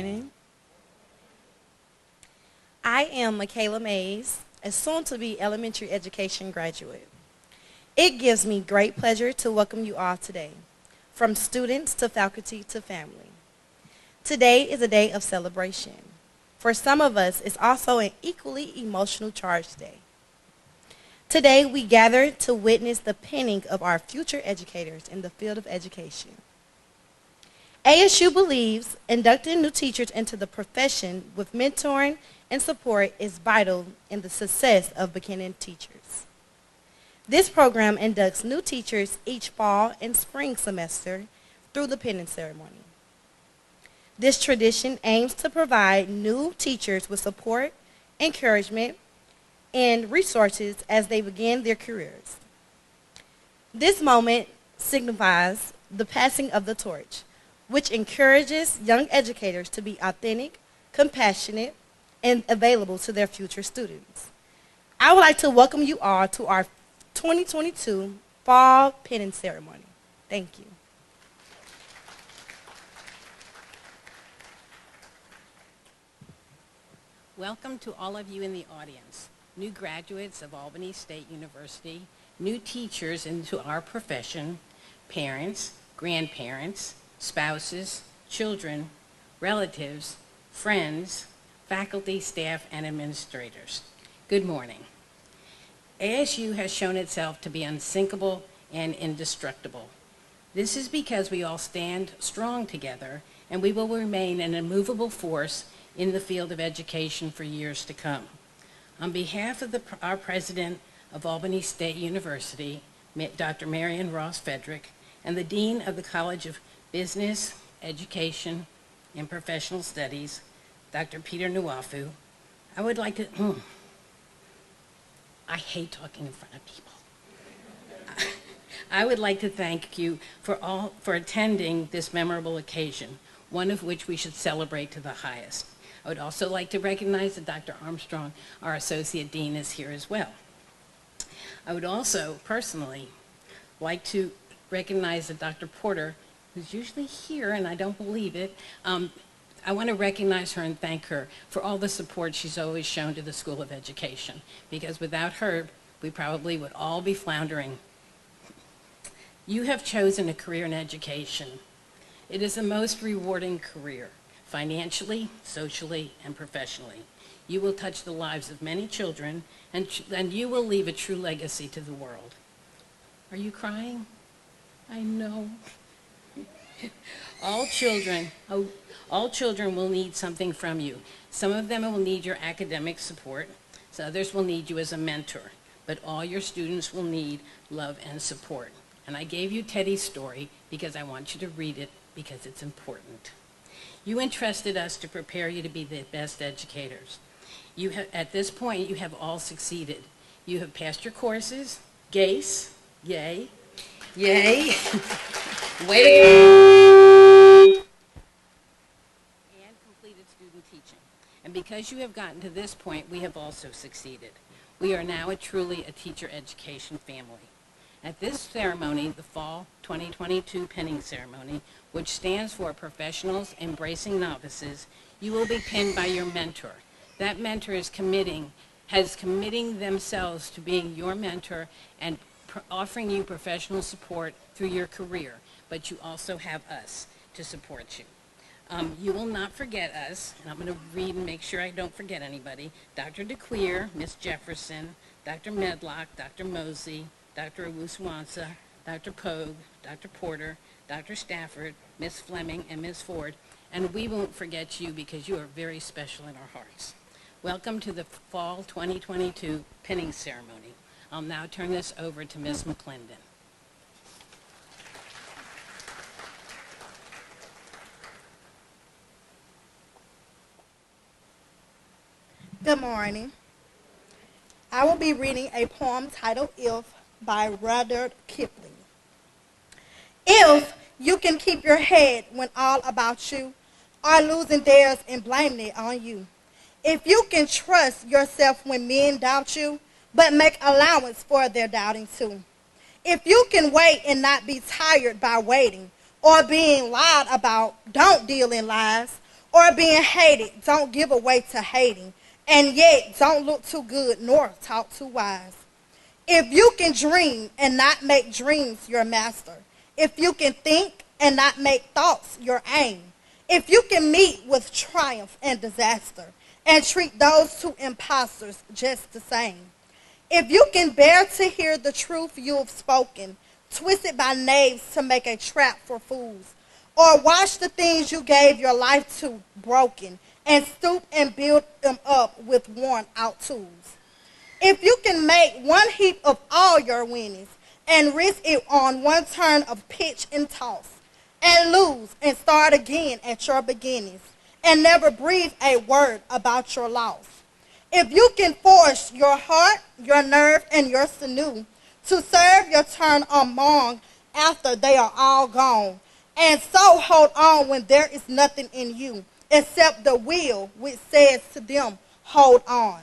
morning. I am Michaela Mays, a soon-to-be elementary education graduate. It gives me great pleasure to welcome you all today, from students to faculty to family. Today is a day of celebration. For some of us, it's also an equally emotional charged day. Today, we gather to witness the penning of our future educators in the field of education. ASU believes inducting new teachers into the profession with mentoring and support is vital in the success of beginning teachers. This program inducts new teachers each fall and spring semester through the penning ceremony. This tradition aims to provide new teachers with support, encouragement, and resources as they begin their careers. This moment signifies the passing of the torch, which encourages young educators to be authentic, compassionate, and available to their future students. I would like to welcome you all to our 2022 Fall Penning Ceremony. Thank you. Welcome to all of you in the audience, new graduates of Albany State University, new teachers into our profession, parents, grandparents, spouses, children, relatives, friends, faculty, staff, and administrators. Good morning. ASU has shown itself to be unsinkable and indestructible. This is because we all stand strong together, and we will remain an immovable force in the field of education for years to come. On behalf of our president of Albany State University, Dr. Marion Ross Fedrick, and the dean of the College of Business, Education, and Professional Studies, Dr. Peter Nwafu, I would like to, I hate talking in front of people. I would like to thank you for attending this memorable occasion, one of which we should celebrate to the highest. I would also like to recognize that Dr. Armstrong, our Associate Dean, is here as well. I would also personally like to recognize that Dr. Porter, who's usually here, and I don't believe it, I want to recognize her and thank her for all the support she's always shown to the School of Education, because without her, we probably would all be floundering. You have chosen a career in education. It is the most rewarding career, financially, socially, and professionally. You will touch the lives of many children, and you will leave a true legacy to the world. Are you crying? I know. All children will need something from you. Some of them will need your academic support, so others will need you as a mentor, but all your students will need love and support. And I gave you Teddy's story because I want you to read it because it's important. You entrusted us to prepare you to be the best educators. At this point, you have all succeeded. You have passed your courses, GACE, yay, yay, way to go, and completed student teaching. And because you have gotten to this point, we have also succeeded. We are now truly a teacher education family. At this ceremony, the Fall 2022 Penning Ceremony, which stands for Professionals Embracing Novices, you will be pinned by your mentor. That mentor is committing themselves to being your mentor and offering you professional support through your career, but you also have us to support you. You will not forget us, and I'm going to read and make sure I don't forget anybody. Dr. DeQueer, Miss Jefferson, Dr. Medlock, Dr. Mosey, Dr. Owusu-Wansa, Dr. Pogue, Dr. Porter, Dr. Stafford, Miss Fleming, and Miss Ford, and we won't forget you because you are very special in our hearts. Welcome to the Fall 2022 Penning Ceremony. I'll now turn this over to Ms. McClendon. Good morning. I will be reading a poem titled If by Rudyard Kipling. If you can keep your head when all about you are losing theirs and blaming it on you. If you can trust yourself when men doubt you, but make allowance for their doubting too. If you can wait and not be tired by waiting or being lied about, don't deal in lies. or being hated don't give away to hating, and yet don't look too good nor talk too wise. If you can dream and not make dreams your master, if you can think and not make thoughts your aim, if you can meet with triumph and disaster and treat those two impostors just the same, if you can bear to hear the truth you have spoken, twisted by knaves to make a trap for fools, or watch the things you gave your life to broken and stoop and build them up with worn out tools. If you can make one heap of all your winnings and risk it on one turn of pitch and toss, and lose and start again at your beginnings, and never breathe a word about your loss. If you can force your heart, your nerve, and your sinew to serve your turn among after they are all gone, and so hold on when there is nothing in you except the will which says to them, hold on.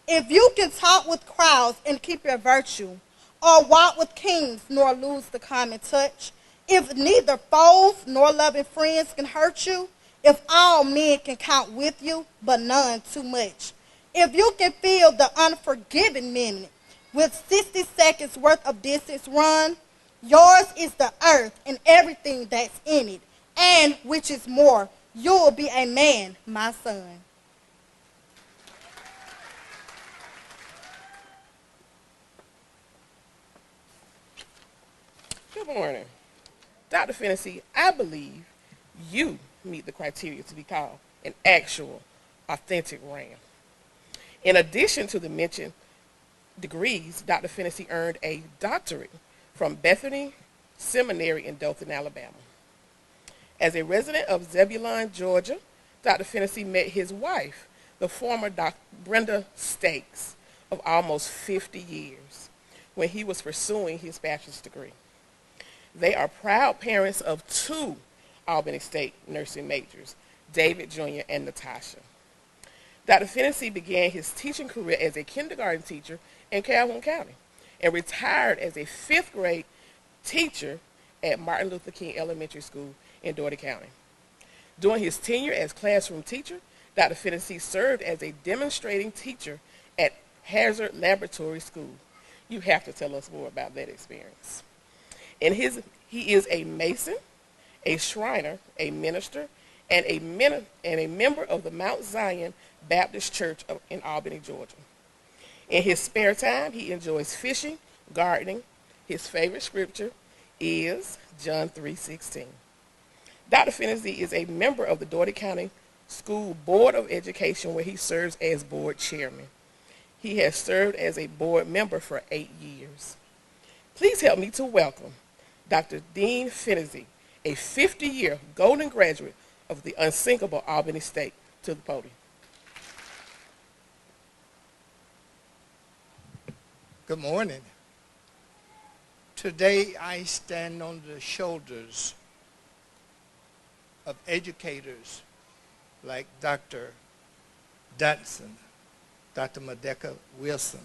If you can talk with crowds and keep your virtue, or walk with kings nor lose the common touch, if neither foes nor loving friends can hurt you, if all men can count with you, but none too much, if you can feel the unforgiving minute with 60 seconds worth of distance run, yours is the earth and everything that's in it, and which is more, you'll be a man, my son. Good morning. Dr. Phinazee, I believe you meet the criteria to be called an actual, authentic ram. In addition to the mentioned degrees, Dr. Phinazee earned a doctorate from Bethany Seminary in Dothan, Alabama. As a resident of Zebulon, Georgia, Dr. Phinazee met his wife, the former Brenda Stakes, of almost 50 years, when he was pursuing his bachelor's degree. They are proud parents of 2 Albany State nursing majors, David Jr. and Natasha. Dr. Phinazee began his teaching career as a kindergarten teacher in Calhoun County and retired as a 5th grade teacher at Martin Luther King Elementary School in Dougherty County. During his tenure as classroom teacher, Dr. Phinazee served as a demonstrating teacher at Hazard Laboratory School. You have to tell us more about that experience. He is a Mason, a Shriner, a minister, and a member of the Mount Zion Baptist Church in Albany, Georgia. In his spare time, he enjoys fishing, gardening. His favorite scripture is John 3:16. Dr. Phinazee is a member of the Dougherty County School Board of Education, where he serves as board chairman. He has served as a board member for 8 years. Please help me to welcome Dr. Dean Phinazee, a 50-year golden graduate of the unsinkable Albany State, to the podium. Good morning. Today I stand on the shoulders of educators like Dr. Dunson, Dr. Medeka Wilson,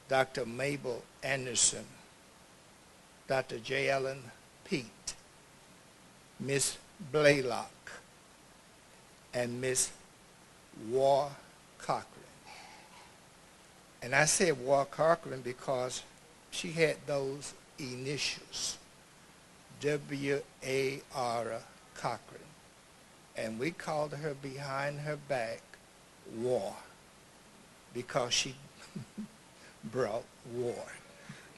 Dr. Mabel Anderson, Dr. J. Allen Pete, Miss Blaylock, and Miss War Cochran. And I said War Cochran because she had those initials, W-A-R Cochran. And we called her behind her back War, because she brought war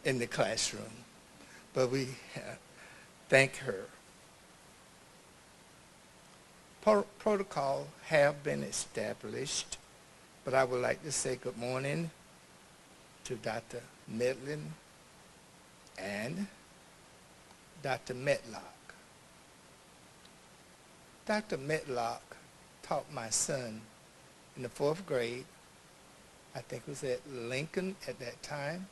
in the classroom. But we thank her. Protocol have been established, but I would like to say good morning to Dr. Medlin and Dr. Medlock. Dr. Medlock taught my son in the 4th grade. I think it was at Lincoln at that time.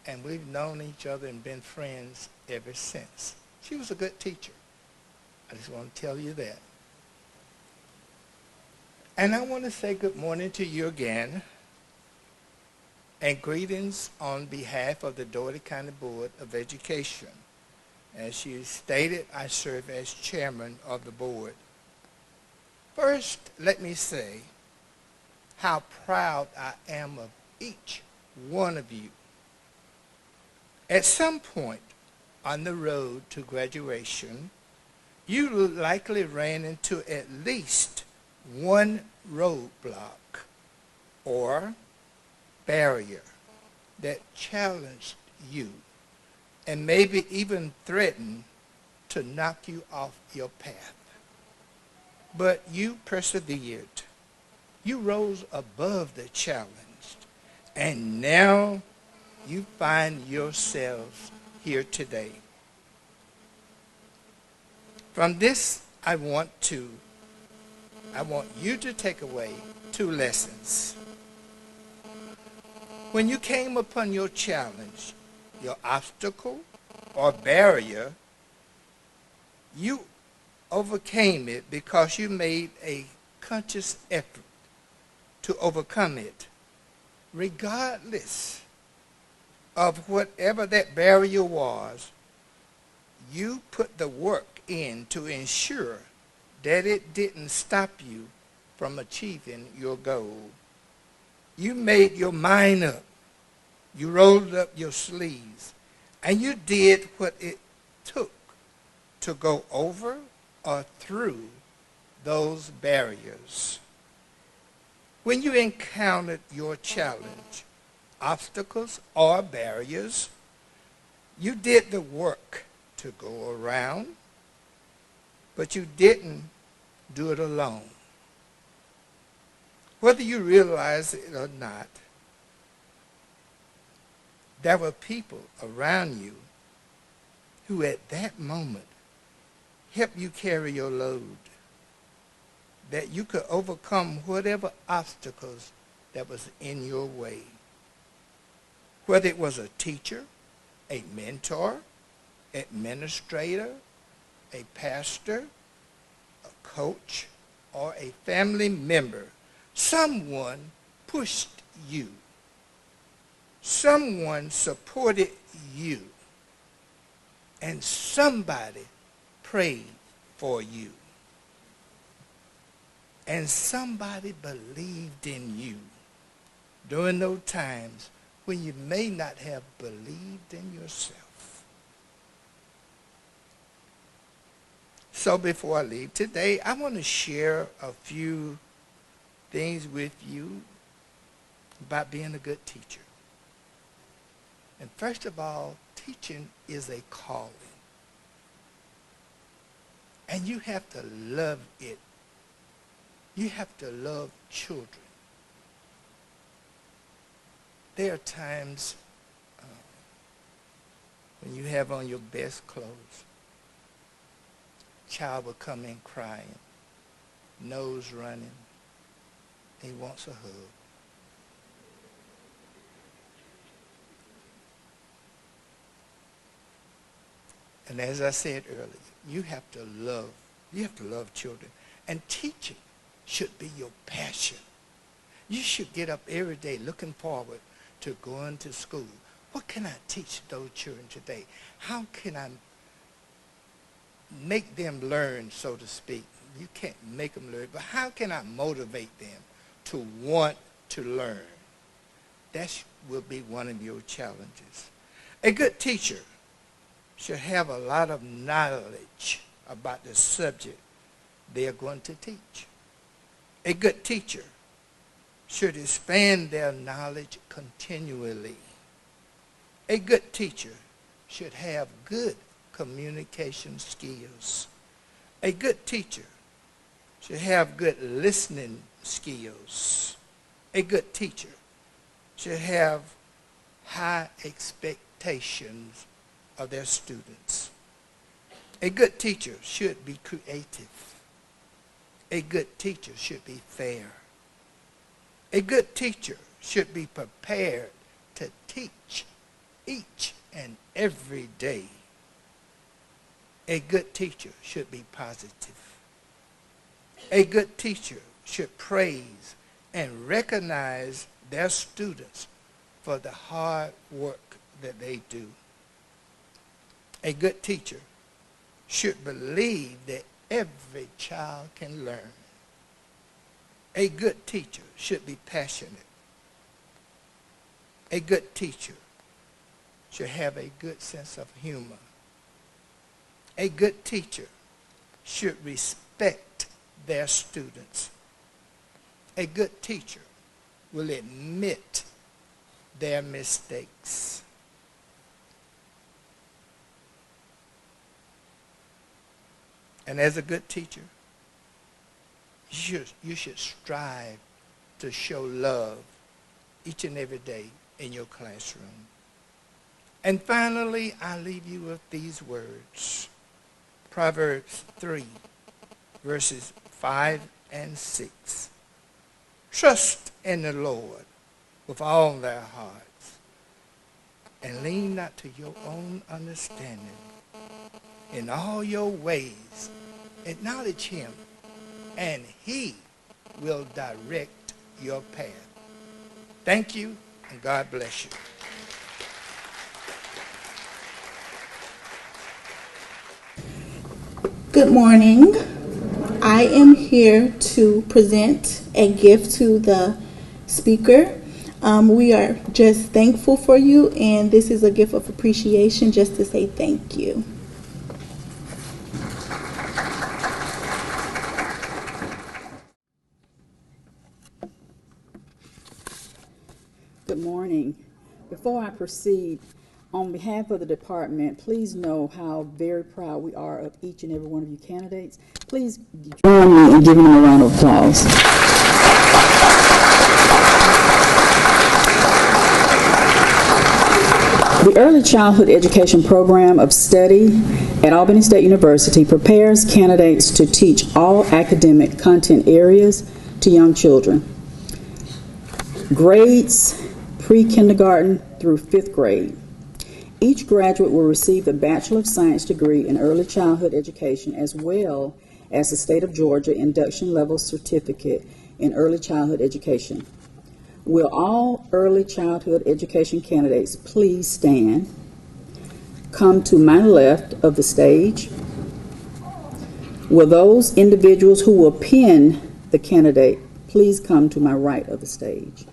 And we've known each other and been friends ever since. She was a good teacher. I just want to tell you that. And I want to say good morning to you again, and greetings on behalf of the Dougherty County Board of Education. As you stated, I serve as chairman of the board. First, let me say how proud I am of each one of you. At some point on the road to graduation, you likely ran into at least one roadblock or barrier that challenged you and maybe even threatened to knock you off your path. But you persevered. You rose above the challenge, and now you find yourselves here today. From this, I want you to take away two lessons. When you came upon your challenge, your obstacle or barrier, you overcame it because you made a conscious effort to overcome it, regardless of whatever that barrier was. You put the work in to ensure that it didn't stop you from achieving your goal. You made your mind up. You rolled up your sleeves, and you did what it took to go over or through those barriers. When you encountered your challenge, obstacles or barriers, you did the work to go around, but you didn't do it alone. Whether you realize it or not, there were people around you who at that moment helped you carry your load, that you could overcome whatever obstacles that was in your way. Whether it was a teacher, a mentor, administrator, a pastor, a coach, or a family member, someone pushed you. Someone supported you. And somebody prayed for you. And somebody believed in you during those times when you may not have believed in yourself. So before I leave today, I want to share a few things with you about being a good teacher. And first of all, teaching is a calling. And you have to love it. You have to love children. There are times when you have on your best clothes, child will come in crying, nose running. He wants a hug. And as I said earlier, you have to love children. And teaching should be your passion. You should get up every day looking forward to going to school. What can I teach those children today? How can I make them learn, so to speak? You can't make them learn, but how can I motivate them to want to learn? That will be one of your challenges. A good teacher should have a lot of knowledge about the subject they are going to teach. A good teacher should expand their knowledge continually. A good teacher should have good communication skills. A good teacher should have good listening skills. A good teacher should have high expectations of their students. A good teacher should be creative. A good teacher should be fair. A good teacher should be prepared to teach each and every day. A good teacher should be positive. A good teacher should praise and recognize their students for the hard work that they do. A good teacher should believe that every child can learn. A good teacher should be passionate. A good teacher should have a good sense of humor. A good teacher should respect their students. A good teacher will admit their mistakes. And as a good teacher, you should strive to show love each and every day in your classroom. And finally, I leave you with these words. Proverbs 3, verses 5 and 6. Trust in the Lord with all their hearts, and lean not to your own understanding. In all your ways, acknowledge him, and he will direct your path. Thank you, and God bless you. Good morning. I am here to present a gift to the speaker. We are just thankful for you, and this is a gift of appreciation just to say thank you. Good morning. Before I proceed, on behalf of the department, please know how very proud we are of each and every one of you candidates. Please join me in giving them a round of applause. The Early Childhood Education Program of Study at Albany State University prepares candidates to teach all academic content areas to young children. Grades pre-kindergarten through 5th grade. Each graduate will receive the Bachelor of Science degree in Early Childhood Education, as well as the State of Georgia Induction Level Certificate in Early Childhood Education. Will all early childhood education candidates please stand? Come to my left of the stage. Will those individuals who will pin the candidate please come to my right of the stage?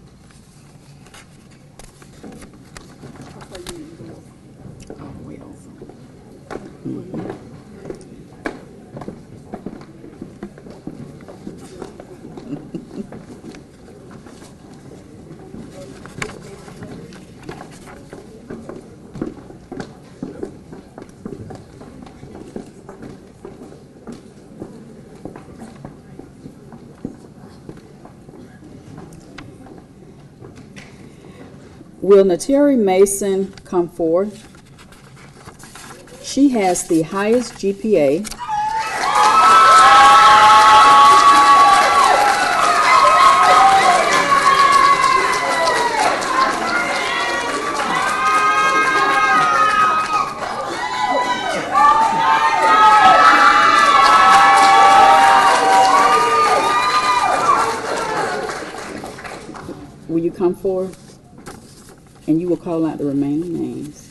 Will Nateri Mason come forward? She has the highest GPA. Will you come forward? And you will call out the remaining names.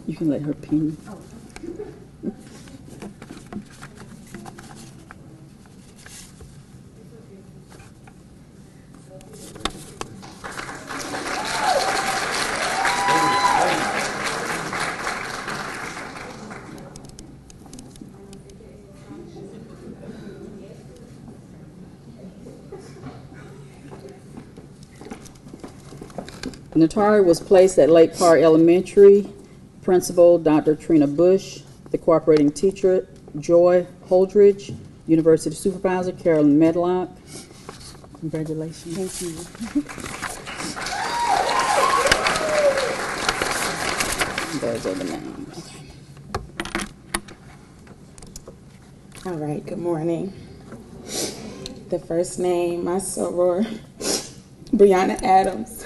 You can let her pin you. Natari was placed at Lake Park Elementary. Principal, Dr. Trina Bush. The cooperating teacher, Joy Holdridge. University supervisor, Carolyn Medlock. Congratulations. Thank you. Those are the names. All right, good morning. The first name, my soror, Brianna Adams.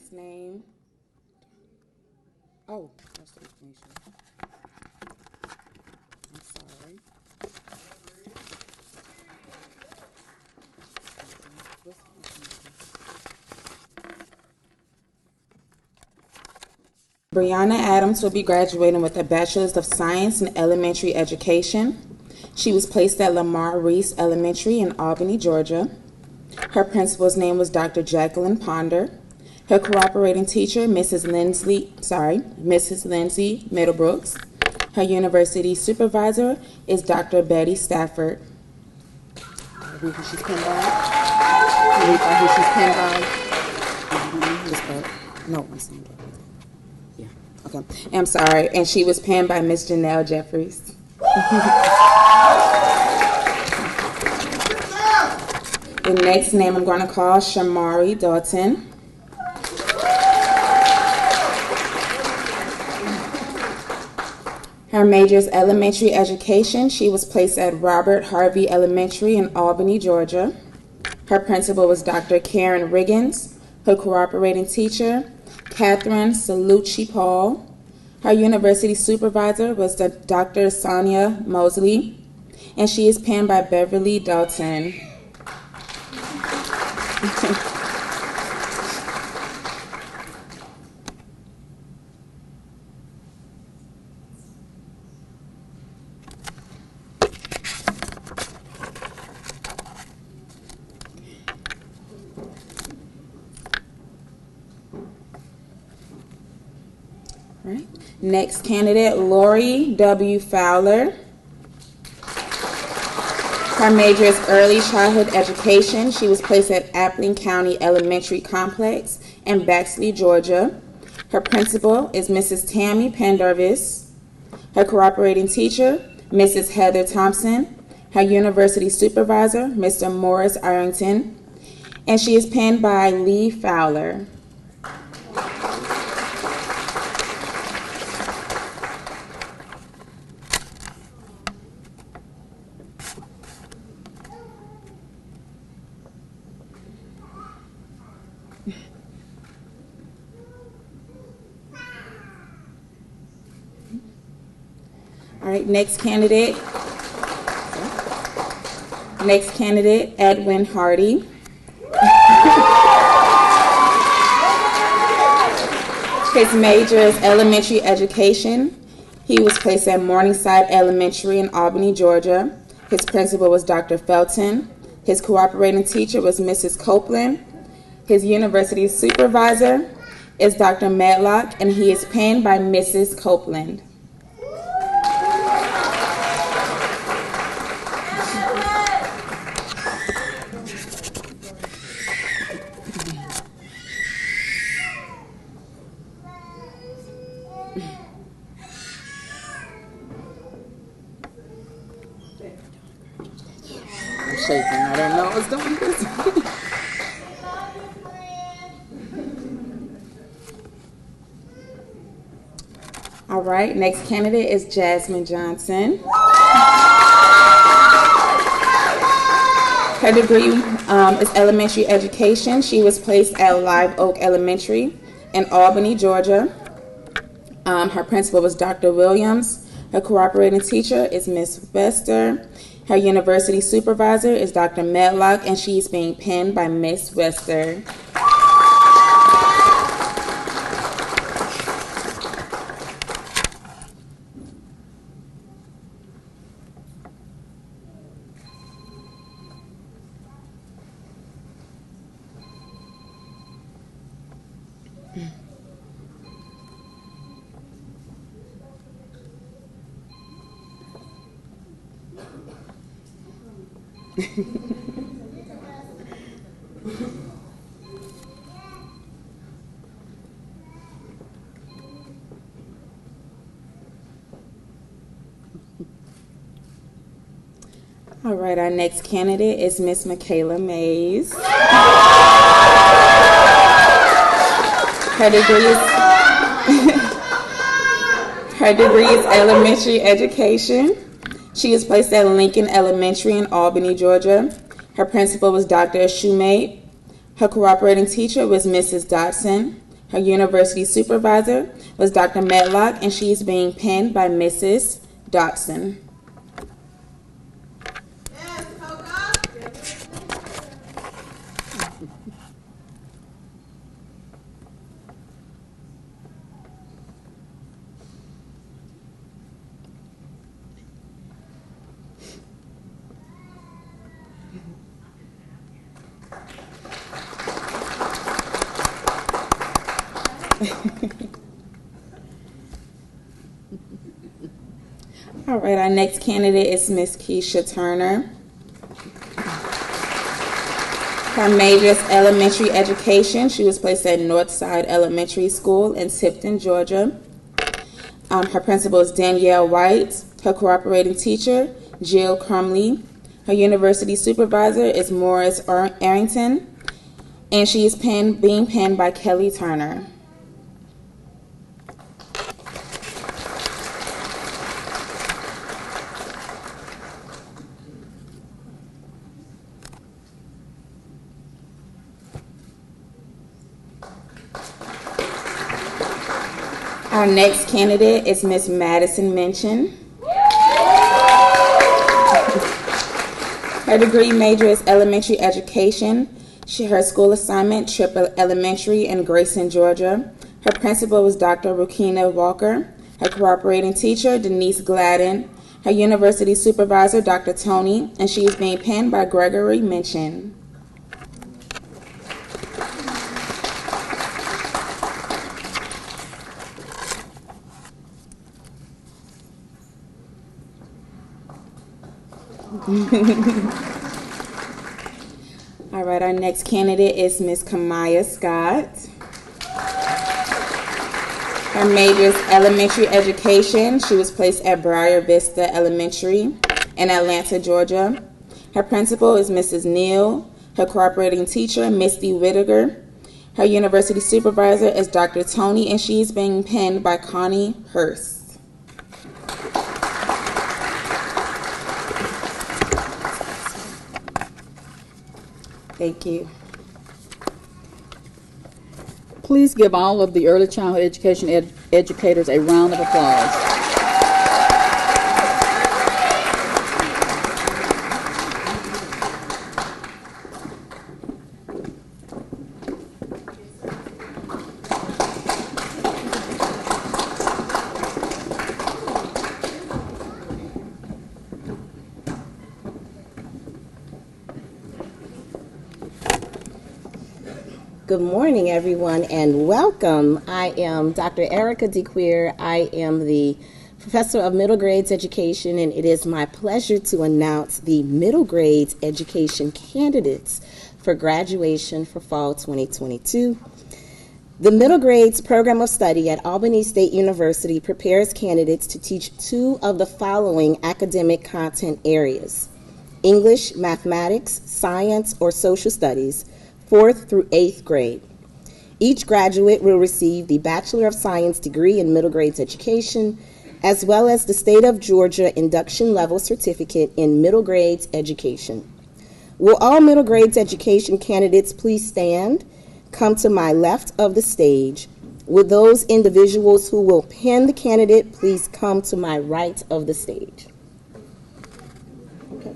next name. Oh, that's the information. I'm sorry. Brianna Adams will be graduating with a Bachelor's of Science in Elementary Education. She was placed at Lamar Reese Elementary in Albany, Georgia. Her principal's name was Dr. Jacqueline Ponder. Her cooperating teacher, Mrs. Lindsay Middlebrooks. Her university supervisor is Dr. Betty Stafford. Read who she's pinned by. Read who she's pinned by. No, I'm saying that. Yeah, okay. I'm sorry. And she was pinned by Miss Janelle Jeffries. The next name I'm going to call Shamari Dalton. Her major is elementary education. She was placed at Robert Harvey Elementary in Albany, Georgia. Her principal was Dr. Karen Riggins. Her cooperating teacher, Catherine Salucci Paul. Her university supervisor was Dr. Sonia Mosley. And she is penned by Beverly Dalton. Right. Next candidate, Lori W. Fowler. Her major is early childhood education. She was placed at Appling County Elementary Complex in Baxley, Georgia. Her principal is Mrs. Tammy Pendarvis. Her cooperating teacher, Mrs. Heather Thompson. Her university supervisor, Mr. Morris Irington. And she is penned by Lee Fowler. All right, next candidate, Edwin Hardy. His major is elementary education. He was placed at Morningside Elementary in Albany, Georgia. His principal was Dr. Felton. His cooperating teacher was Mrs. Copeland. His university supervisor is Dr. Medlock, and he is penned by Mrs. Copeland. I'm shaking. I didn't know I was doing this. All right, next candidate is Jasmine Johnson. Her degree is elementary education. She was placed at Live Oak Elementary in Albany, Georgia. Her principal was Dr. Williams. Her cooperating teacher is Miss Vester. Her university supervisor is Dr. Medlock, and she's being penned by Miss Vester. All right, our next candidate is Miss Michaela Mays. Her degree is elementary education. She was placed at Lincoln Elementary in Albany, Georgia. Her principal was Dr. Shumate. Her cooperating teacher was Mrs. Dodson. Her university supervisor was Dr. Medlock, and she's being penned by Mrs. Dotson. All right, our next candidate is Miss Keisha Turner. Her major is elementary education. She was placed at Northside Elementary School in Tipton, Georgia. Her principal is Danielle White. Her cooperating teacher, Jill Crumley. Her university supervisor is Morris Arrington, and she is being penned by Kelly Turner. Our next candidate is Miss Madison Minchin. Her degree major is elementary education. Her school assignment, Tripp Elementary in Grayson, Georgia. Her principal was Dr. Rukina Walker. Her cooperating teacher, Denise Gladden. Her university supervisor, Dr. Tony, and she is being penned by Gregory Minchin. All right, our next candidate is Miss Kamaya Scott. Her major is elementary education. She was placed at Briar Vista Elementary in Atlanta, Georgia. Her principal is Mrs. Neal. Her cooperating teacher, Misty Whittaker. Her university supervisor is Dr. Tony, and she's being penned by Connie Hurst. Thank you. Please give all of the early childhood education educators a round of applause. Good morning, everyone, and welcome. I am Dr. Erica DeQueer. I am the professor of middle grades education, and it is my pleasure to announce the middle grades education candidates for graduation for fall 2022. The middle grades program of study at Albany State University prepares candidates to teach two of the following academic content areas: English, mathematics, science, or social studies, 4th through 8th grade. Each graduate will receive the Bachelor of Science degree in middle grades education, as well as the State of Georgia Induction Level Certificate in middle grades education. Will all middle grades education candidates please stand? Come to my left of the stage. Will those individuals who will pen the candidate please come to my right of the stage? Okay.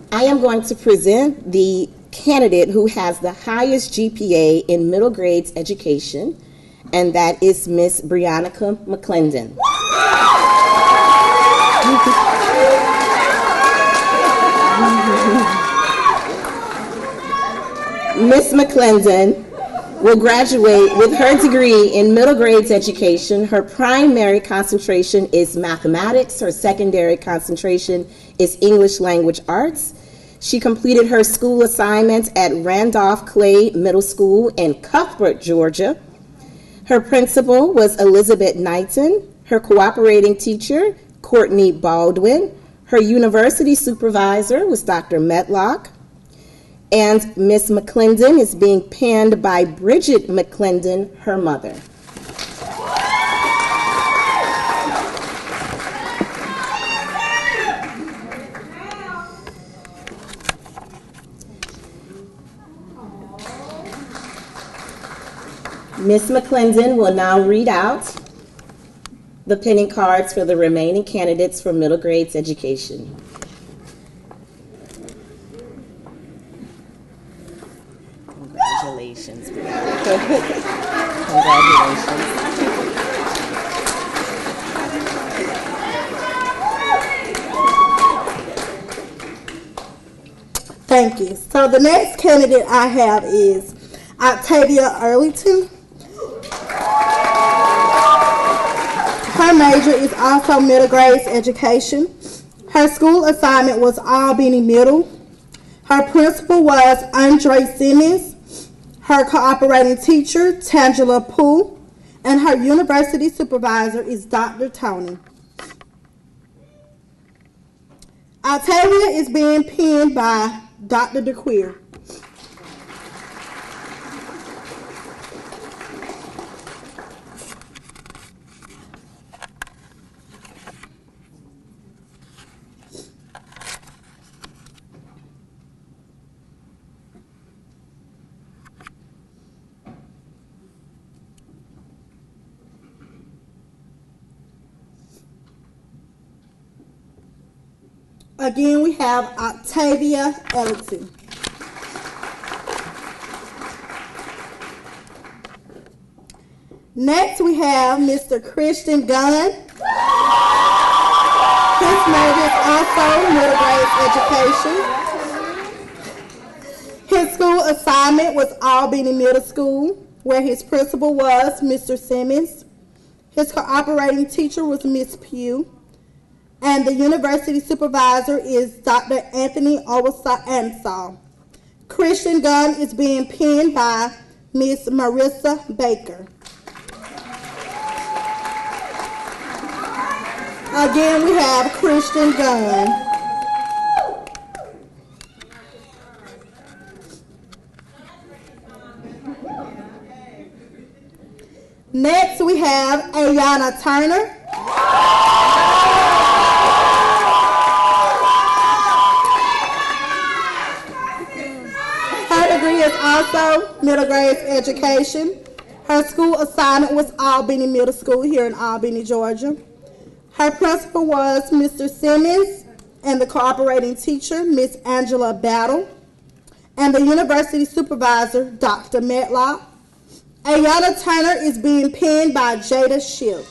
I am going to present the candidate who has the highest GPA in middle grades education, and that is Miss Briannica McClendon. Miss McClendon will graduate with her degree in middle grades education. Her primary concentration is mathematics. Her secondary concentration is English language arts. She completed her school assignments at Randolph Clay Middle School in Cuthbert, Georgia. Her principal was Elizabeth Knighton. Her cooperating teacher, Courtney Baldwin. Her university supervisor was Dr. Medlock. And Miss McClendon is being penned by Bridget McClendon, her mother. Ms. McClendon will now read out the pinning cards for the remaining candidates for middle grades education. Congratulations. Congratulations. Thank you. So the next candidate I have is Octavia Earlington. Her major is also middle grades education. Her school assignment was Albany Middle. Her principal was Andre Simmons. Her cooperating teacher, Tangela Poole. And her university supervisor is Dr. Tony. Octavia is being penned by Dr. DeQueer. Again, we have Octavia Ellington. Next, we have Mr. Christian Gunn. His major is also middle grades education. His school assignment was Albany Middle School, where his principal was Mr. Simmons. His cooperating teacher was Miss Pugh. And the university supervisor is Dr. Anthony Ansall. Christian Gunn is being penned by Miss Marissa Baker. Again, we have Christian Gunn. Next, we have Ayana Turner. Her degree is also middle grades education. Her school assignment was Albany Middle School here in Albany, Georgia. Her principal was Mr. Simmons and the cooperating teacher, Miss Angela Battle, and the university supervisor, Dr. Medlock. Ayana Turner is being penned by Jada Shipp,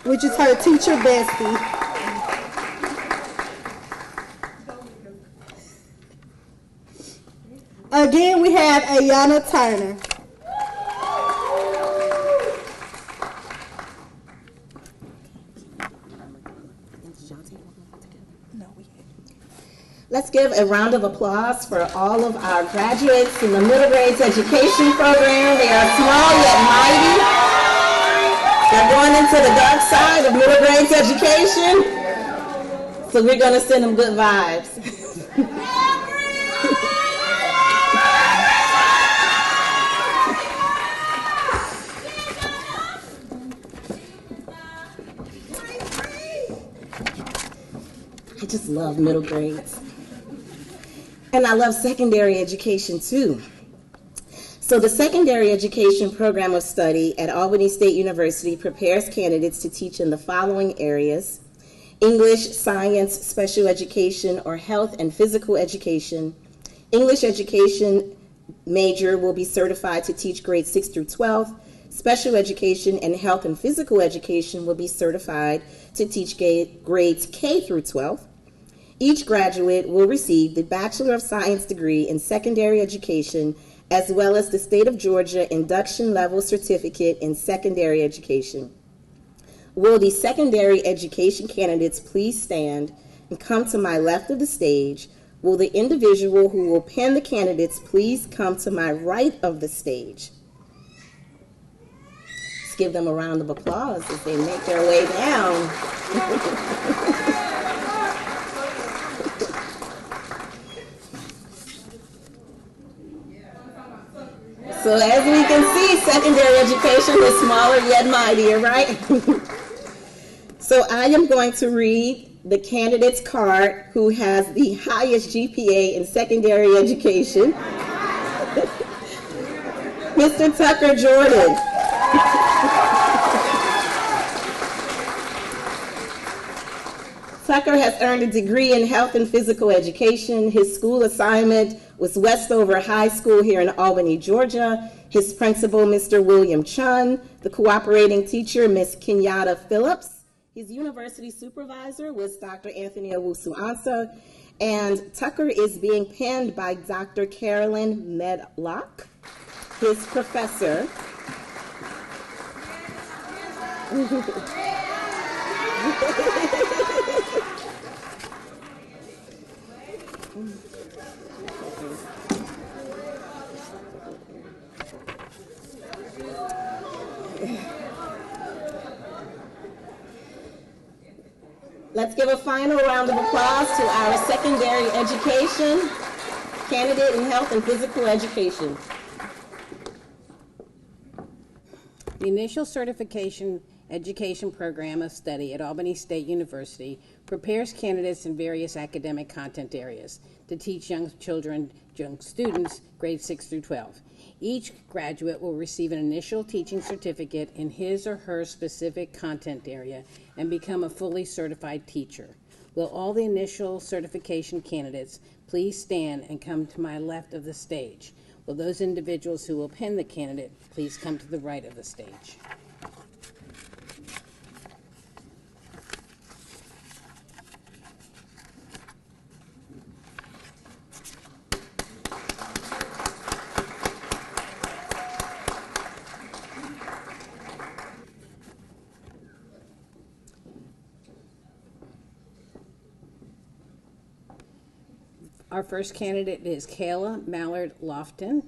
which is her teacher bestie. Again, we have Ayana Turner. Let's give a round of applause for all of our graduates in the middle grades education program. They are small yet mighty. They're going into the dark side of middle grades education. So we're going to send them good vibes. I just love middle grades. And I love secondary education too. So the secondary education program of study at Albany State University prepares candidates to teach in the following areas: English, science, special education, or health and physical education. English education major will be certified to teach grades 6 through 12. Special education and health and physical education will be certified to teach grades K through 12. Each graduate will receive the Bachelor of Science degree in secondary education, as well as the State of Georgia Induction Level Certificate in secondary education. Will the secondary education candidates please stand and come to my left of the stage? Will the individual who will pen the candidates please come to my right of the stage? Let's give them a round of applause as they make their way down. So as we can see, secondary education is smaller yet mightier, right? So I am going to read the candidate's card who has the highest GPA in secondary education. Mr. Tucker Jordan. Tucker has earned a degree in health and physical education. His school assignment was Westover High School here in Albany, Georgia. His principal, Mr. William Chun. The cooperating teacher, Ms. Kenyatta Phillips. His university supervisor was Dr. Anthony Owusu-Ansah. And Tucker is being penned by Dr. Carolyn Medlock, his professor. Let's give a final round of applause to our secondary education candidate in health and physical education. The initial certification education program of study at Albany State University prepares candidates in various academic content areas to teach young students grades 6 through 12. Each graduate will receive an initial teaching certificate in his or her specific content area and become a fully certified teacher. Will all the initial certification candidates please stand and come to my left of the stage? Will those individuals who will pin the candidate please come to the right of the stage? Our first candidate is Kayla Mallard Lofton.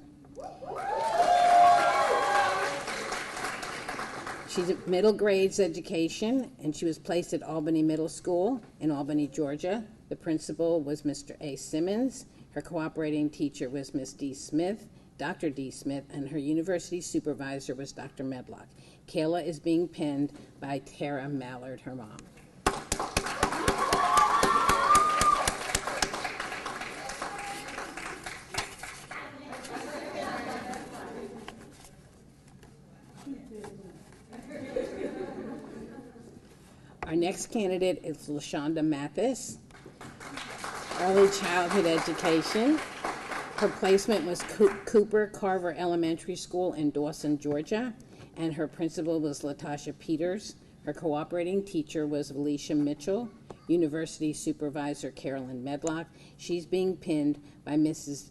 She's a middle grades education, and she was placed at Albany Middle School in Albany, Georgia. The principal was Mr. A. Simmons. Her cooperating teacher was Miss D. Smith, Dr. D. Smith, and her university supervisor was Dr. Medlock. Kayla is being pinned by Tara Mallard, her mom. Our next candidate is LaShonda Mathis, early childhood education. Her placement was Cooper Carver Elementary School in Dawson, Georgia, and her principal was Latasha Peters. Her cooperating teacher was Alicia Mitchell, university supervisor Carolyn Medlock. She's being pinned by Mrs.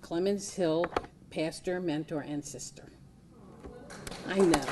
Clemens Hill, pastor, mentor, and sister. I know.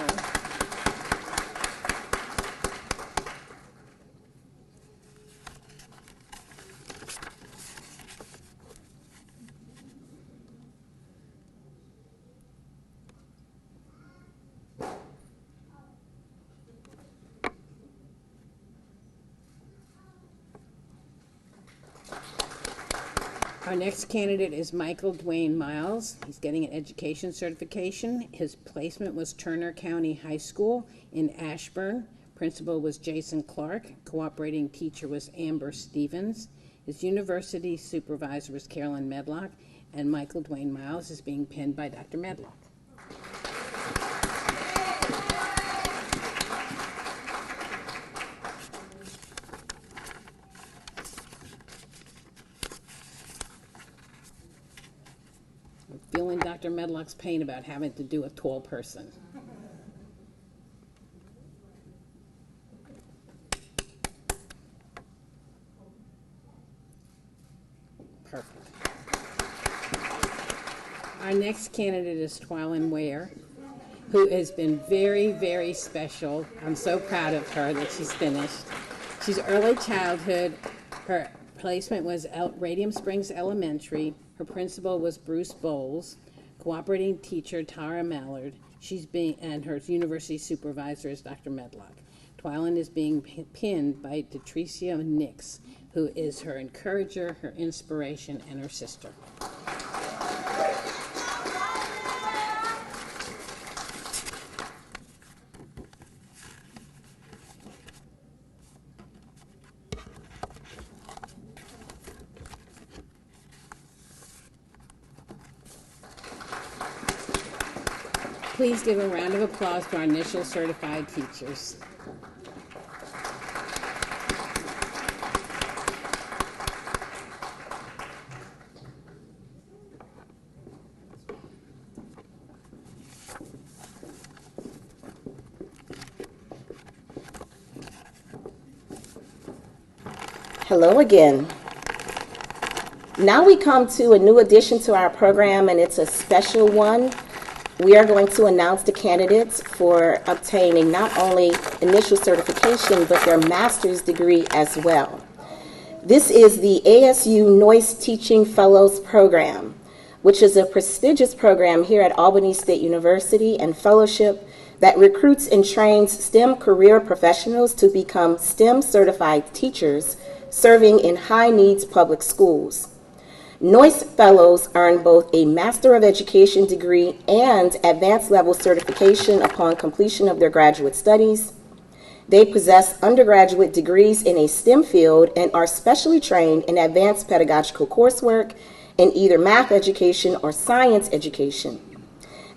Our next candidate is Michael Dwayne Miles. He's getting an education certification. His placement was Turner County High School in Ashburn. Principal was Jason Clark. Cooperating teacher was Amber Stevens. His university supervisor was Carolyn Medlock. And Michael Dwayne Miles is being pinned by Dr. Medlock. Feeling Dr. Medlock's pain about having to do a tall person. Perfect. Our next candidate is Twilyn Ware, who has been very, very special. I'm so proud of her that she's finished. She's early childhood. Her placement was Radium Springs Elementary. Her principal was Bruce Bowles, cooperating teacher Tara Mallard. And her university supervisor is Dr. Medlock. Twilyn is being pinned by Detricia Nix, who is her encourager, her inspiration, and her sister. Please give a round of applause to our initial certified teachers. Hello again. Now we come to a new addition to our program, and it's a special one. We are going to announce the candidates for obtaining not only initial certification, but their master's degree as well. This is the ASU Noyce Teaching Fellows Program, which is a prestigious program here at Albany State University and fellowship that recruits and trains STEM career professionals to become STEM certified teachers serving in high-needs public schools. Noyce Fellows earn both a Master of Education degree and advanced level certification upon completion of their graduate studies. They possess undergraduate degrees in a STEM field and are specially trained in advanced pedagogical coursework in either math education or science education.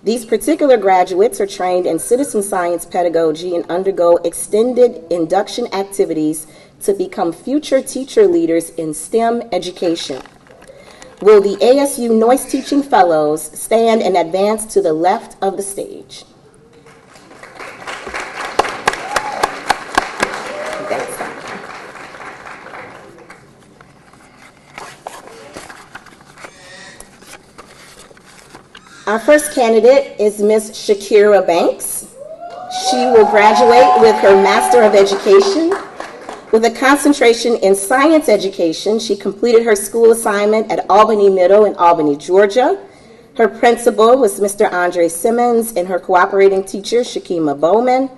These particular graduates are trained in citizen science pedagogy and undergo extended induction activities to become future teacher leaders in STEM education. Will the ASU Noyce Teaching Fellows stand and advance to the left of the stage? Our first candidate is Ms. Shakira Banks. She will graduate with her Master of Education. With a concentration in science education, she completed her school assignment at Albany Middle in Albany, Georgia. Her principal was Mr. Andre Simmons and her cooperating teacher, Shakima Bowman.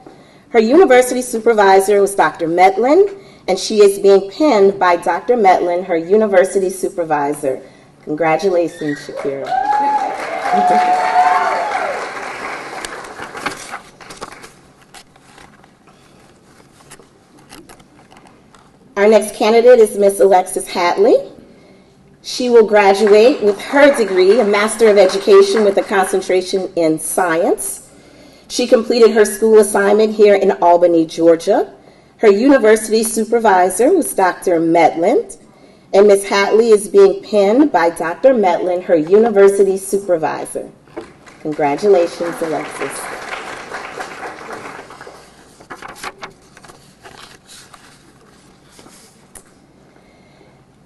Her university supervisor was Dr. Medlin, and she is being penned by Dr. Medlin, her university supervisor. Congratulations, Shakira. Our next candidate is Miss Alexis Hatley. She will graduate with her degree, a Master of Education with a concentration in science. She completed her school assignment here in Albany, Georgia. Her university supervisor was Dr. Medlin, and Ms. Hatley is being penned by Dr. Medlin, her university supervisor. Congratulations, Alexis.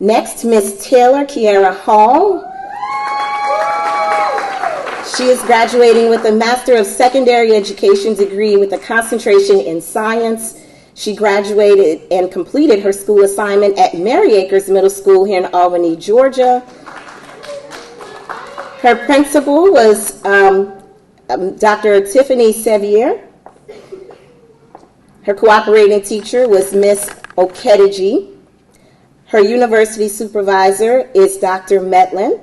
Next, Ms. Taylor Kiara Hall. She is graduating with a Master of Secondary Education degree with a concentration in science. She graduated and completed her school assignment at Mary Acres Middle School here in Albany, Georgia. Her principal was Dr. Tiffany Sevier. Her cooperating teacher was Miss Okediji. Her university supervisor is Dr. Medlin,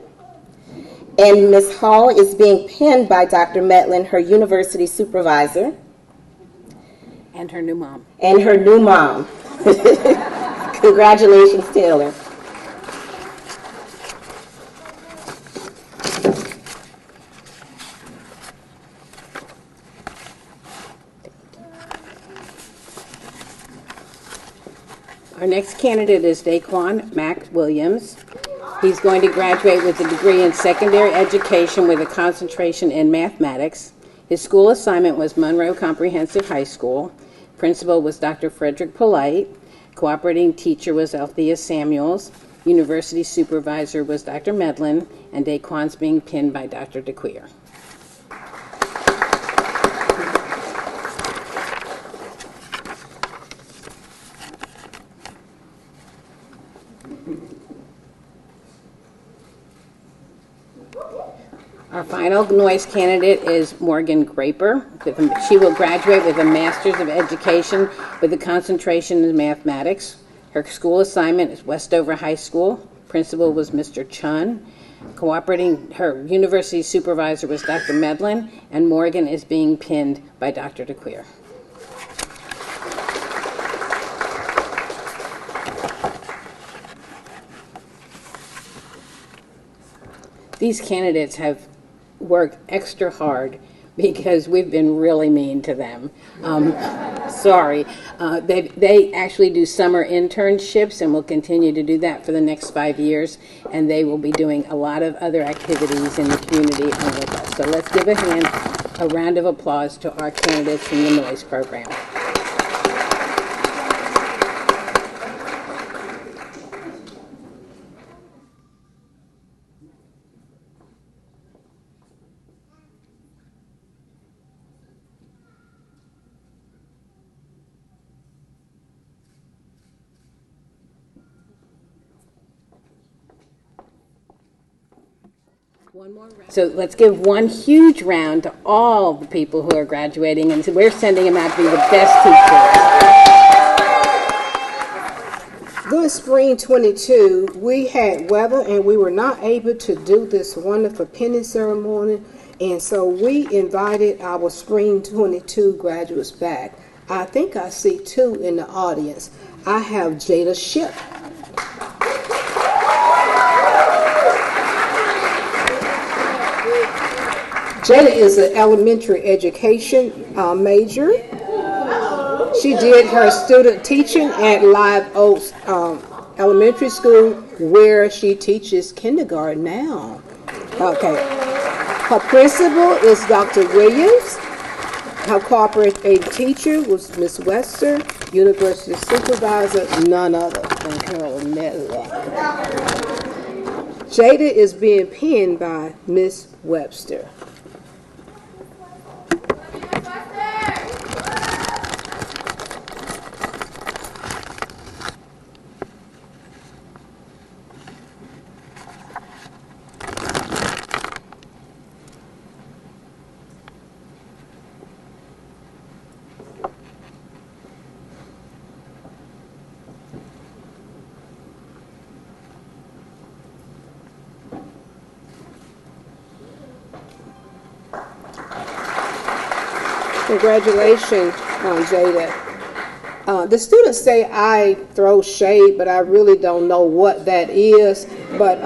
and Ms. Hall is being penned by Dr. Medlin, her university supervisor. And her new mom. And her new mom. Congratulations, Taylor. Our next candidate is Daquan Mack Williams. He's going to graduate with a degree in secondary education with a concentration in mathematics. His school assignment was Monroe Comprehensive High School. Principal was Dr. Frederick Polite. Cooperating teacher was Althea Samuels. University supervisor was Dr. Medlin, and Daquan's being pinned by Dr. DeQueer. Our final Noyce candidate is Morgan Graper. She will graduate with a Master's of Education with a concentration in mathematics. Her school assignment is Westover High School. Principal was Mr. Chun. Cooperating, her university supervisor was Dr. Medlin, and Morgan is being pinned by Dr. DeQueer. These candidates have worked extra hard because we've been really mean to them. Sorry. They actually do summer internships and will continue to do that for the next 5 years, and they will be doing a lot of other activities in the community and with us. So let's give a round of applause to our candidates in the noise program. So let's give one huge round to all the people who are graduating, and we're sending them out to be the best teachers. During Spring 22, we had weather and we were not able to do this wonderful penny ceremony, and so we invited our Spring 22 graduates back. I think I see two in the audience. I have Jada Ship. Jada is an elementary education major. She did her student teaching at Live Oaks Elementary School, where she teaches kindergarten now. Okay. Her principal is Dr. Williams. Her cooperating teacher was Miss Webster. University supervisor, none other than Dorene Medlin. Jada is being penned by Miss Webster. Congratulations, Jada. The students say I throw shade, but I really don't know what that is. But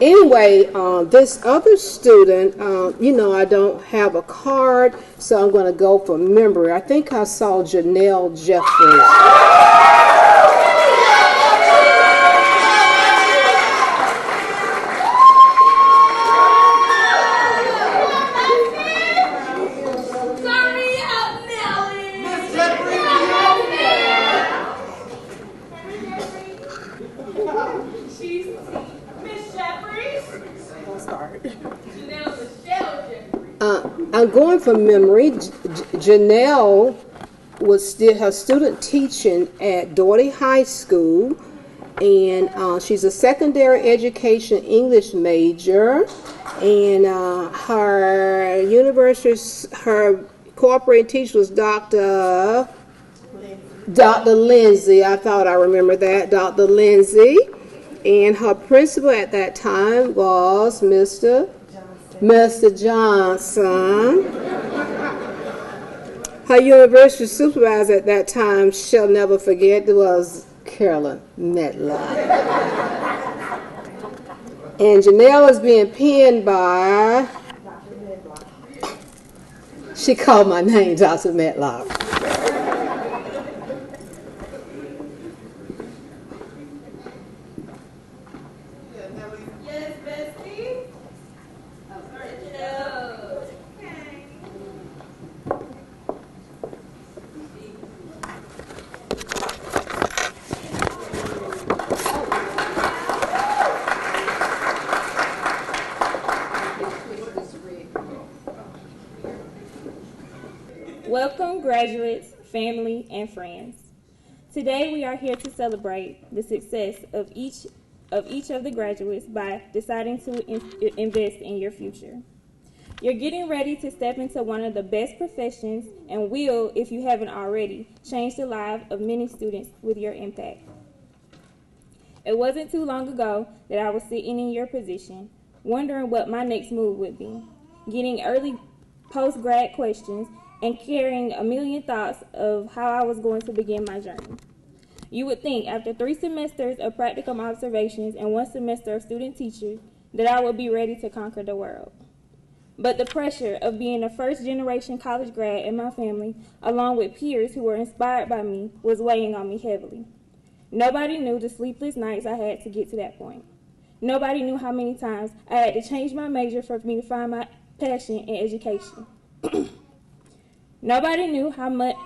anyway, this other student, I don't have a card, so I'm going to go for memory. I think I saw Janelle Jeffries. I'm going from memory. Janelle did her student teaching at Dougherty High School, and she's a secondary education English major, and her cooperating teacher was Dr. Lindsay. I thought I remembered that, Dr. Lindsay, and her principal at that time was Mr. Johnson. Her university supervisor at that time, shall never forget, was Carolyn Medlin. And Janelle is being penned by, she called my name, Dr. Medlock. Welcome, graduates, family, and friends. Today we are here to celebrate the success of each of the graduates by deciding to invest in your future. You're getting ready to step into one of the best professions and will, if you haven't already, change the lives of many students with your impact. It wasn't too long ago that I was sitting in your position, wondering what my next move would be, getting early post-grad questions and carrying a million thoughts of how I was going to begin my journey. You would think after 3 semesters of practicum observations and 1 semester of student teaching that I would be ready to conquer the world. But the pressure of being a first-generation college grad in my family, along with peers who were inspired by me, was weighing on me heavily. Nobody knew the sleepless nights I had to get to that point. Nobody knew how many times I had to change my major for me to find my passion in education. Nobody knew how much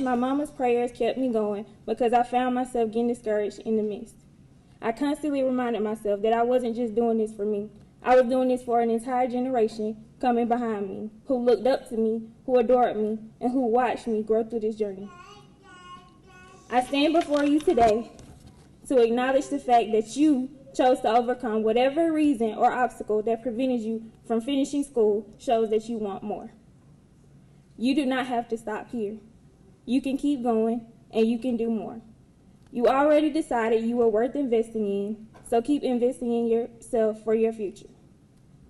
my mama's prayers kept me going because I found myself getting discouraged in the midst. I constantly reminded myself that I wasn't just doing this for me. I was doing this for an entire generation coming behind me, who looked up to me, who adored me, and who watched me grow through this journey. I stand before you today to acknowledge the fact that you chose to overcome whatever reason or obstacle that prevented you from finishing school shows that you want more. You do not have to stop here. You can keep going, and you can do more. You already decided you were worth investing in, so keep investing in yourself for your future.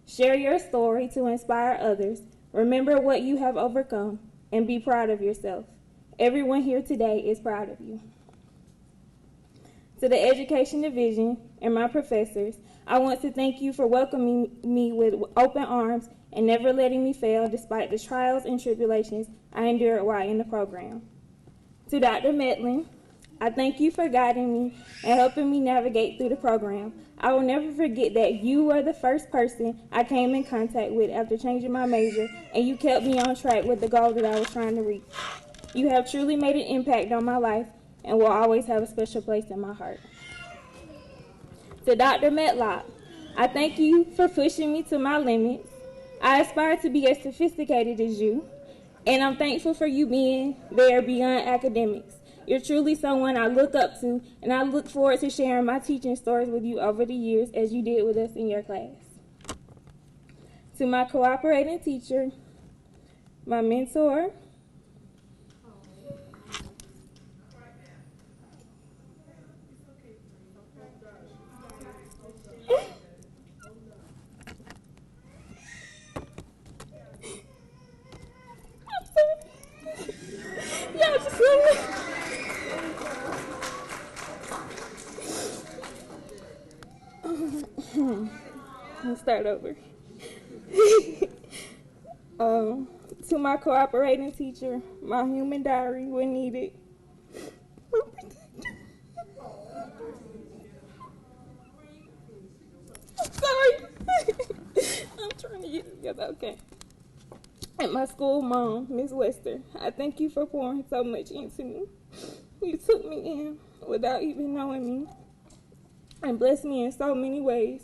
Share your story to inspire others. Remember what you have overcome, and be proud of yourself. Everyone here today is proud of you. To the Education Division and my professors, I want to thank you for welcoming me with open arms and never letting me fail despite the trials and tribulations I endured while in the program. To Dr. Medlin, I thank you for guiding me and helping me navigate through the program. I will never forget that you were the first person I came in contact with after changing my major, and you kept me on track with the goal that I was trying to reach. You have truly made an impact on my life and will always have a special place in my heart. To Dr. Medlock, I thank you for pushing me to my limits. I aspire to be as sophisticated as you, and I'm thankful for you being there beyond academics. You're truly someone I look up to, and I look forward to sharing my teaching stories with you over the years as you did with us in your class. To my cooperating teacher, my mentor, y'all just let me. Let's start over. To my cooperating teacher, my human diary when needed. I'm sorry. I'm trying to get it together. Okay. And my school mom, Miss Lester, I thank you for pouring so much into me. You took me in without even knowing me and blessed me in so many ways.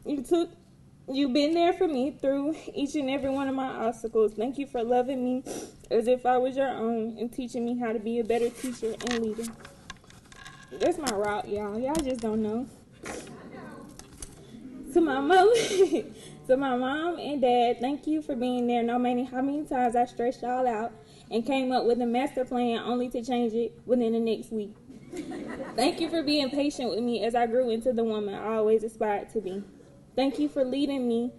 You've been there for me through each and every one of my obstacles. Thank you for loving me as if I was your own and teaching me how to be a better teacher and leader. That's my route, y'all. Y'all just don't know. To my mom and dad, thank you for being there no matter how many times I stretched y'all out and came up with a master plan only to change it within the next week. Thank you for being patient with me as I grew into the woman I always aspired to be. Thank you for leading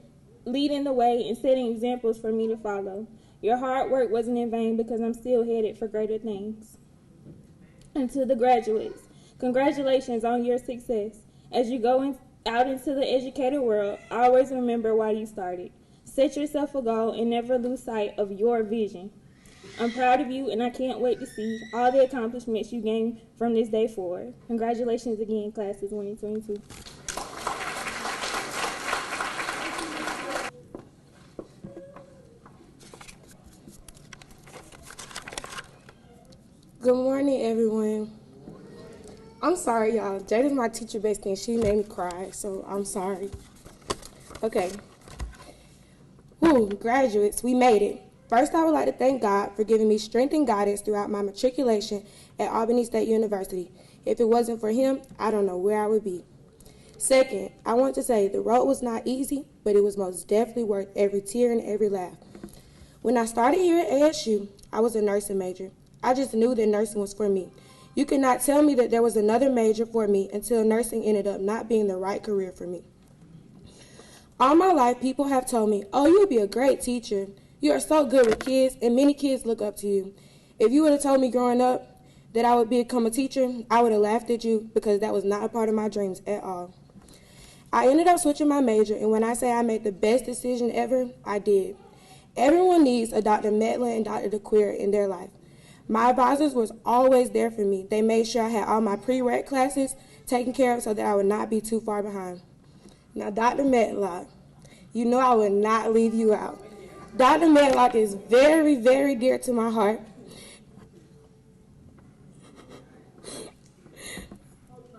the way and setting examples for me to follow. Your hard work wasn't in vain because I'm still headed for greater things. And to the graduates, congratulations on your success. As you go out into the educator world, always remember why you started. Set yourself a goal and never lose sight of your vision. I'm proud of you, and I can't wait to see all the accomplishments you gain from this day forward. Congratulations again, class of 2022. Good morning, everyone. I'm sorry, y'all. Jada's my teacher bestie, and she made me cry, so I'm sorry. Okay. Woo, graduates, we made it. First, I would like to thank God for giving me strength and guidance throughout my matriculation at Albany State University. If it wasn't for him, I don't know where I would be. Second, I want to say the road was not easy, but it was most definitely worth every tear and every laugh. When I started here at ASU, I was a nursing major. I just knew that nursing was for me. You could not tell me that there was another major for me until nursing ended up not being the right career for me. All my life, people have told me, oh, you'll be a great teacher. You are so good with kids, and many kids look up to you. If you would have told me growing up that I would become a teacher, I would have laughed at you because that was not a part of my dreams at all. I ended up switching my major, and when I say I made the best decision ever, I did. Everyone needs a Dr. Medlin and Dr. DeQueer in their life. My advisors was always there for me. They made sure I had all my pre-req classes taken care of so that I would not be too far behind. Now, Dr. Medlock, you know I would not leave you out. Dr. Medlock is very, very dear to my heart.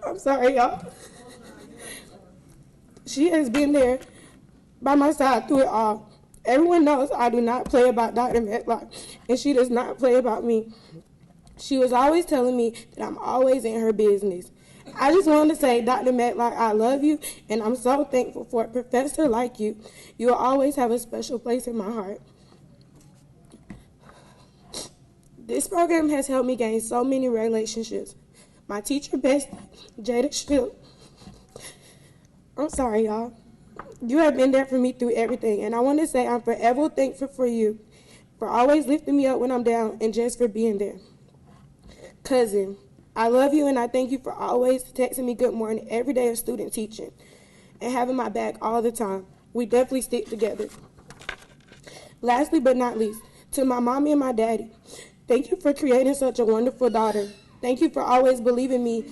I'm sorry, y'all. She has been there by my side through it all. Everyone knows I do not play about Dr. Medlock, and she does not play about me. She was always telling me that I'm always in her business. I just wanted to say, Dr. Medlock, I love you, and I'm so thankful for a professor like you. You will always have a special place in my heart. This program has helped me gain so many relationships. My teacher best, Jada Schfield. I'm sorry, y'all. You have been there for me through everything, and I want to say I'm forever thankful for you, for always lifting me up when I'm down, and just for being there. Cousin, I love you, and I thank you for always texting me good morning every day of student teaching and having my back all the time. We definitely stick together. Lastly but not least, to my mommy and my daddy, thank you for creating such a wonderful daughter. Thank you for always believing me.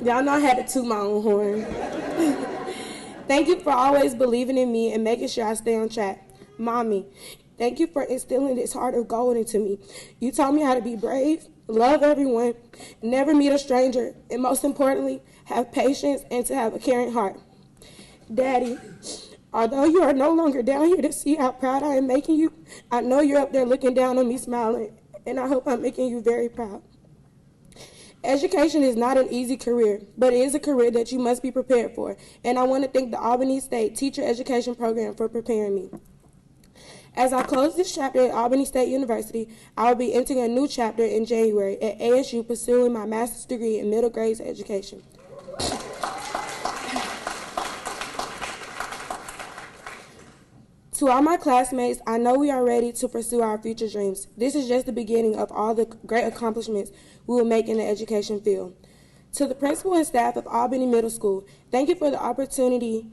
Y'all know I had to toot my own horn. Thank you for always believing in me and making sure I stay on track. Mommy, thank you for instilling this heart of gold into me. You taught me how to be brave, love everyone, never meet a stranger, and most importantly, have patience and to have a caring heart. Daddy, although you are no longer down here to see how proud I am making you, I know you're up there looking down on me smiling, and I hope I'm making you very proud. Education is not an easy career, but it is a career that you must be prepared for, and I want to thank the Albany State Teacher Education Program for preparing me. As I close this chapter at Albany State University, I will be entering a new chapter in January at ASU pursuing my master's degree in middle grades education. To all my classmates, I know we are ready to pursue our future dreams. This is just the beginning of all the great accomplishments we will make in the education field. To the principal and staff of Albany Middle School, thank you for the opportunity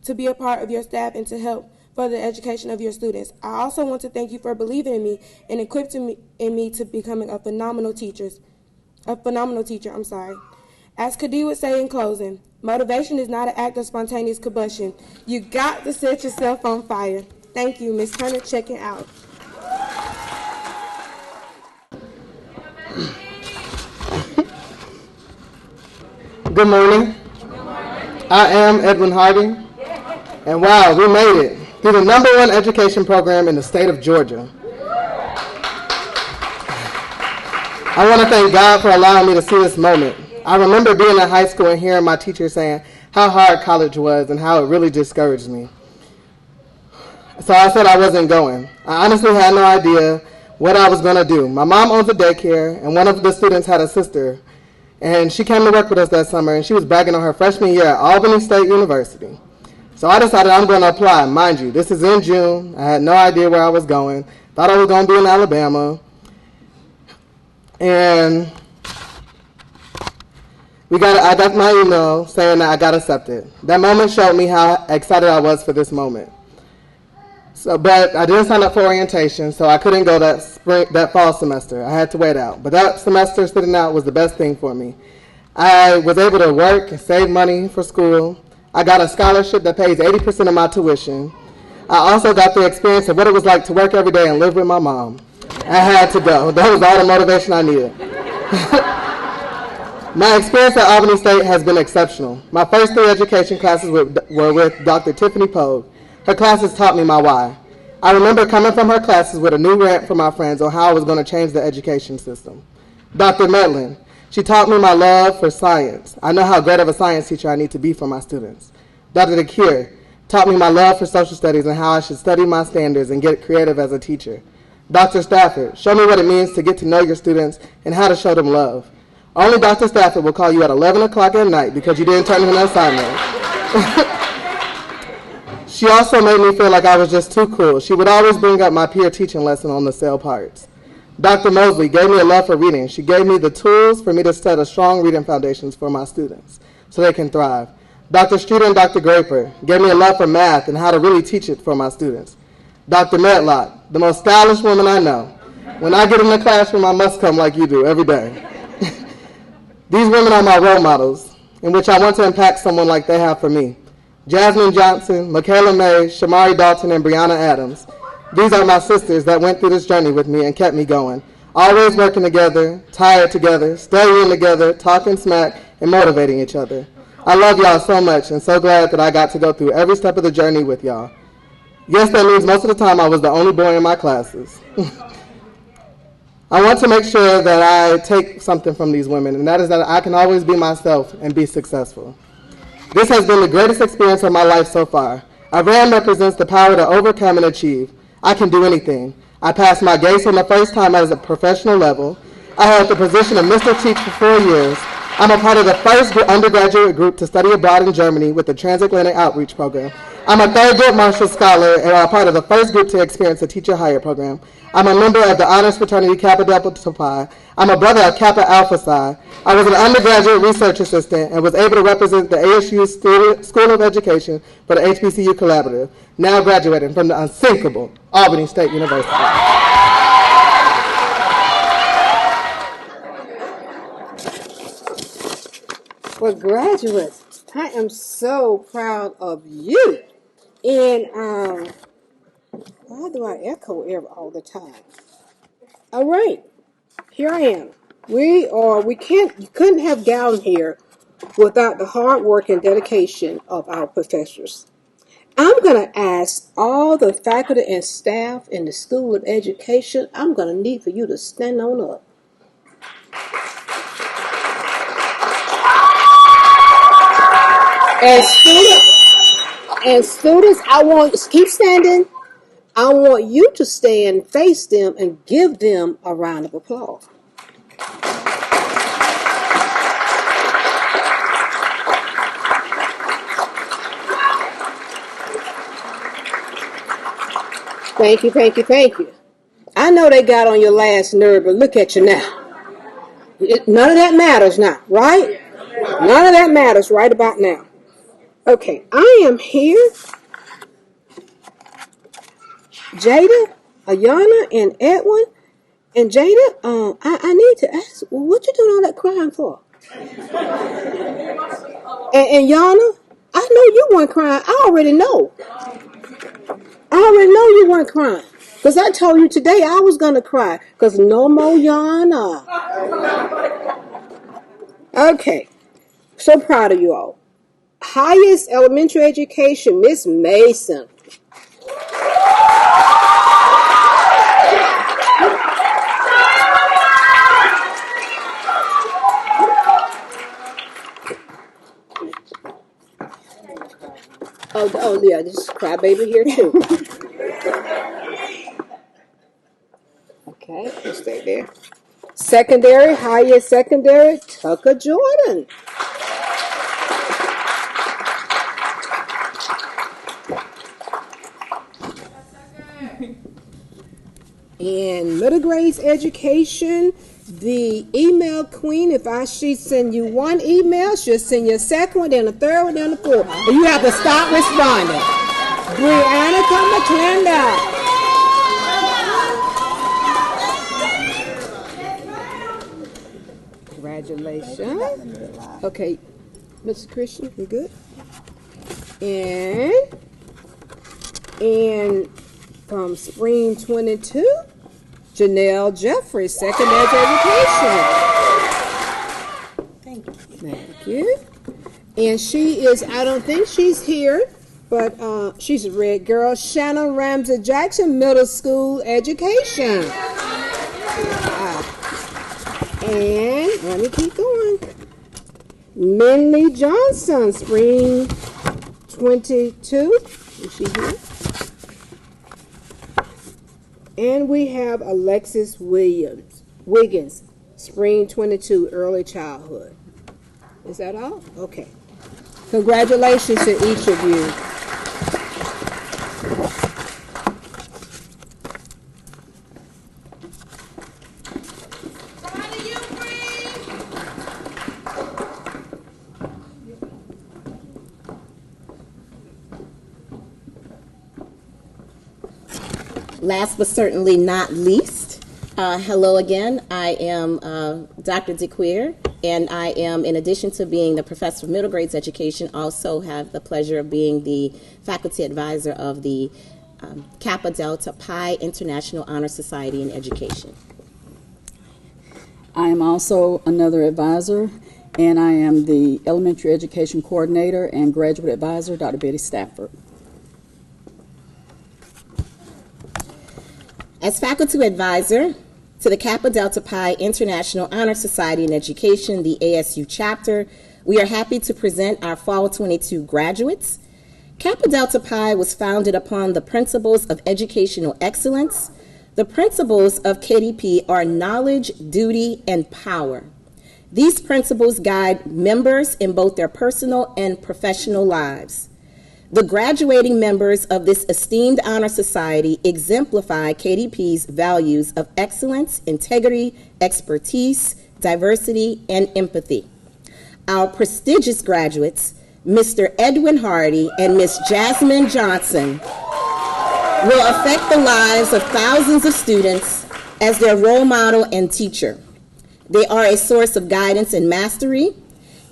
to be a part of your staff and to help for the education of your students. I also want to thank you for believing in me and equipping me to becoming a phenomenal teacher. As Khadi would say in closing, motivation is not an act of spontaneous combustion. You got to set yourself on fire. Thank you, Ms. Turner, checking out. Good morning. I am Edwin Harding, and wow, we made it through the #1 education program in the state of Georgia. I want to thank God for allowing me to see this moment. I remember being in high school and hearing my teacher saying how hard college was and how it really discouraged me. So I said I wasn't going. I honestly had no idea what I was going to do. My mom owns a daycare, and one of the students had a sister, and she came to work with us that summer, and she was bragging on her freshman year at Albany State University. So I decided I'm going to apply. Mind you, this is in June. I had no idea where I was going. Thought I was going to be in Alabama. And I got my email saying that I got accepted. That moment showed me how excited I was for this moment. But I didn't sign up for orientation, so I couldn't go that fall semester. I had to wait out. But that semester sitting out was the best thing for me. I was able to work and save money for school. I got a scholarship that pays 80% of my tuition. I also got the experience of what it was like to work every day and live with my mom. I had to go. That was all the motivation I needed. My experience at Albany State has been exceptional. My first 3 education classes were with Dr. Tiffany Pogue. Her classes taught me my why. I remember coming from her classes with a new rant from my friends on how I was going to change the education system. Dr. Medlin, she taught me my love for science. I know how great of a science teacher I need to be for my students. Dr. DeQueer taught me my love for social studies and how I should study my standards and get creative as a teacher. Dr. Stafford showed me what it means to get to know your students and how to show them love. Only Dr. Stafford will call you at 11 o'clock at night because you didn't turn in an assignment. She also made me feel like I was just too cool. She would always bring up my peer teaching lesson on the cell parts. Dr. Mosley gave me a love for reading. She gave me the tools for me to set a strong reading foundations for my students so they can thrive. Dr. Streeter and Dr. Graper gave me a love for math and how to really teach it for my students. Dr. Medlin, the most stylish woman I know. When I get in the classroom, I must come like you do every day. These women are my role models, in which I want to impact someone like they have for me. Jasmine Johnson, Michaela May, Shamari Dalton, and Brianna Adams. These are my sisters that went through this journey with me and kept me going. Always working together, tired together, studying together, talking smack, and motivating each other. I love y'all so much and so glad that I got to go through every step of the journey with y'all. Yes, that means most of the time I was the only boy in my classes. I want to make sure that I take something from these women, and that is that I can always be myself and be successful. This has been the greatest experience of my life so far. A RAM represents the power to overcome and achieve. I can do anything. I passed my GACE for the first time at a professional level. I held the position of Mr. Teach for 4 years. I'm a part of the first undergraduate group to study abroad in Germany with the Transatlantic Outreach Program. I'm a Thurgood Marshall Scholar and I'm a part of the first group to experience the Teacher Hire Program. I'm a member of the Honors Fraternity Kappa Delta Pi. I'm a brother of Kappa Alpha Psi. I was an undergraduate research assistant and was able to represent the ASU School of Education for the HBCU Collaborative, now graduating from the unsinkable Albany State University. Well, graduates, I am so proud of you. And why do I echo all the time? All right, here I am. You couldn't have gotten here without the hard work and dedication of our professors. I'm going to ask all the faculty and staff in the School of Education, I'm going to need for you to stand on up. And students, I want you to keep standing. I want you to stand, face them, and give them a round of applause. Thank you, thank you, thank you. I know they got on your last nerve, but look at you now. None of that matters now, right? None of that matters right about now. Okay, I am here. Jada, Ayana, and Edwin. And Jada, I need to ask, what you doing all that crying for? And Yana, I know you weren't crying. I already know you weren't crying. Because I told you today I was going to cry. Because no more Yana. Okay. So proud of you all. Highest elementary education, Miss Mason. Oh yeah, this is crybaby here too. Okay, we'll stay there. Secondary, highest secondary, Tucker Jordan. In middle grades education, the email queen, she send you one email, she'll send you a second one, then a third one, then a fourth. And you have to stop responding. Brianna McClendon. Congratulations. Okay, Mr. Christian, you good? And from Spring 22, Janelle Jeffries, Second Education. Thank you. And she is, I don't think she's here, but she's a red girl, Shannon Ramsey Jackson, Middle School Education. And let me keep going. Minley Johnson, Spring 22. Is she here? And we have Alexis Wiggins, Spring 22, Early Childhood. Is that all? Okay. Congratulations to each of you. Last but certainly not least, hello again. I am Dr. DeQueer, and I am, in addition to being the professor of middle grades education, also have the pleasure of being the faculty advisor of the Kappa Delta Pi International Honor Society in Education. I am also another advisor, and I am the elementary education coordinator and graduate advisor, Dr. Betty Stafford. As faculty advisor to the Kappa Delta Pi International Honor Society in Education, the ASU chapter, we are happy to present our Fall 22 graduates. Kappa Delta Pi was founded upon the principles of educational excellence. The principles of KDP are knowledge, duty, and power. These principles guide members in both their personal and professional lives. The graduating members of this esteemed honor society exemplify KDP's values of excellence, integrity, expertise, diversity, and empathy. Our prestigious graduates, Mr. Edwin Hardy and Ms. Jasmine Johnson, will affect the lives of thousands of students as their role model and teacher. They are a source of guidance and mastery.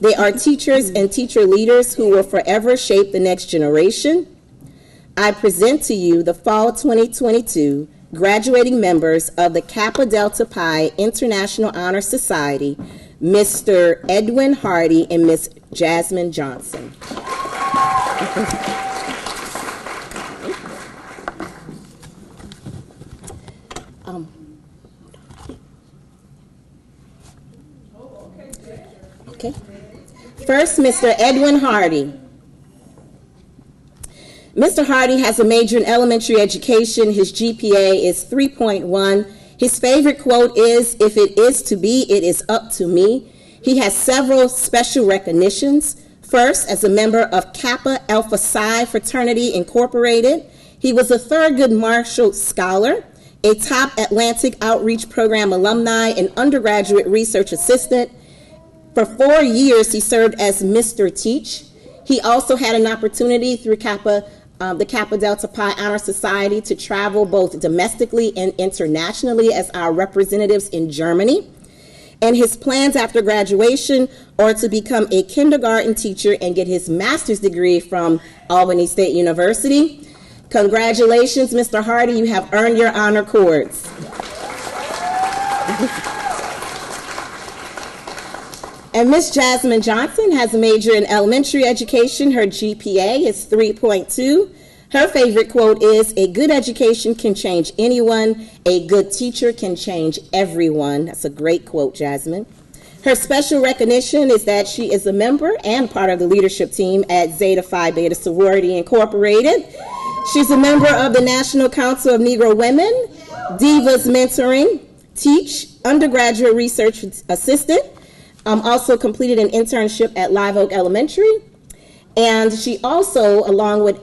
They are teachers and teacher leaders who will forever shape the next generation. I present to you the Fall 2022 graduating members of the Kappa Delta Pi International Honor Society, Mr. Edwin Hardy and Ms. Jasmine Johnson. Okay. First, Mr. Edwin Hardy. Mr. Hardy has a major in elementary education. His GPA is 3.1. His favorite quote is, "If it is to be, it is up to me." He has several special recognitions. First, as a member of Kappa Alpha Psi Fraternity Incorporated, he was a Thurgood Marshall Scholar, a top Atlantic Outreach Program alumni, and undergraduate research assistant. For 4 years, he served as Mr. Teach. He also had an opportunity through the Kappa Delta Pi Honor Society to travel both domestically and internationally as our representatives in Germany. And his plans after graduation are to become a kindergarten teacher and get his master's degree from Albany State University. Congratulations, Mr. Hardy, you have earned your honor cords. And Ms. Jasmine Johnson has a major in elementary education. Her GPA is 3.2. Her favorite quote is, "A good education can change anyone. A good teacher can change everyone." That's a great quote, Jasmine. Her special recognition is that she is a member and part of the leadership team at Zeta Phi Beta Sorority Incorporated. She's a member of the National Council of Negro Women, Divas Mentoring, Teach, undergraduate research assistant, also completed an internship at Live Oak Elementary. And she also, along with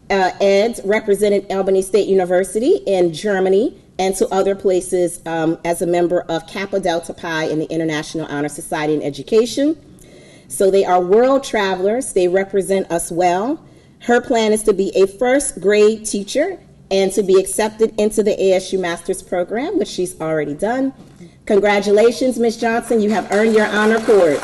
Ed, represented Albany State University in Germany and to other places as a member of Kappa Delta Pi in the International Honor Society in Education. So they are world travelers. They represent us well. Her plan is to be a first grade teacher and to be accepted into the ASU Master's Program, which she's already done. Congratulations, Ms. Johnson. You have earned your honor cords.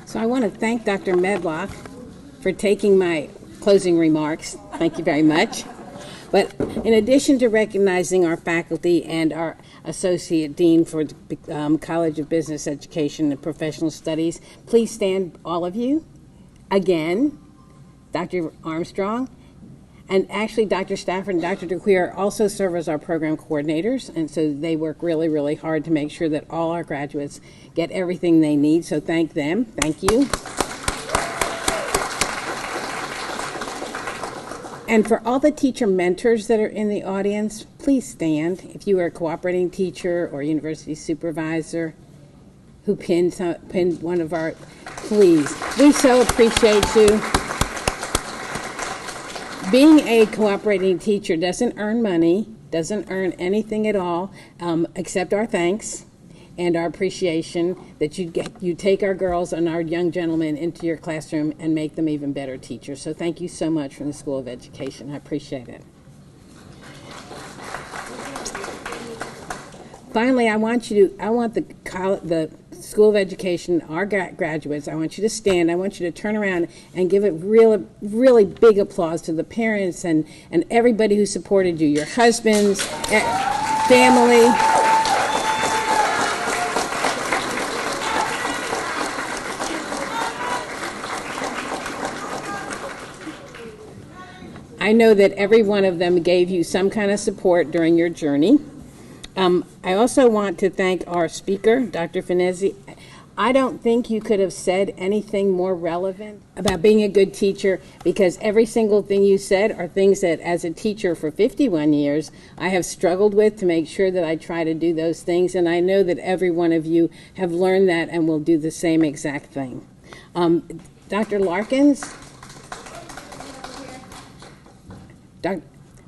So I want to thank Dr. Medlock for taking my closing remarks. Thank you very much. But in addition to recognizing our faculty and our Associate Dean for the College of Business Education and Professional Studies, please stand, all of you. Again, Dr. Armstrong, and actually Dr. Stafford and Dr. DeQueer also serve as our program coordinators, and so they work really, really hard to make sure that all our graduates get everything they need, so thank them. Thank you. And for all the teacher mentors that are in the audience, please stand. If you are a cooperating teacher or university supervisor who pinned one of our, please. We so appreciate you. Being a cooperating teacher doesn't earn money, doesn't earn anything at all except our thanks and our appreciation that you take our girls and our young gentlemen into your classroom and make them even better teachers. So thank you so much from the School of Education. I appreciate it. Finally, I want the School of Education, our graduates, I want you to stand. I want you to turn around and give a really big applause to the parents and everybody who supported you, your husbands, family. I know that every one of them gave you some kind of support during your journey. I also want to thank our speaker, Dr. Phinazee. I don't think you could have said anything more relevant about being a good teacher, because every single thing you said are things that, as a teacher for 51 years, I have struggled with to make sure that I try to do those things, and I know that every one of you have learned that and will do the same exact thing. Dr. Larkins,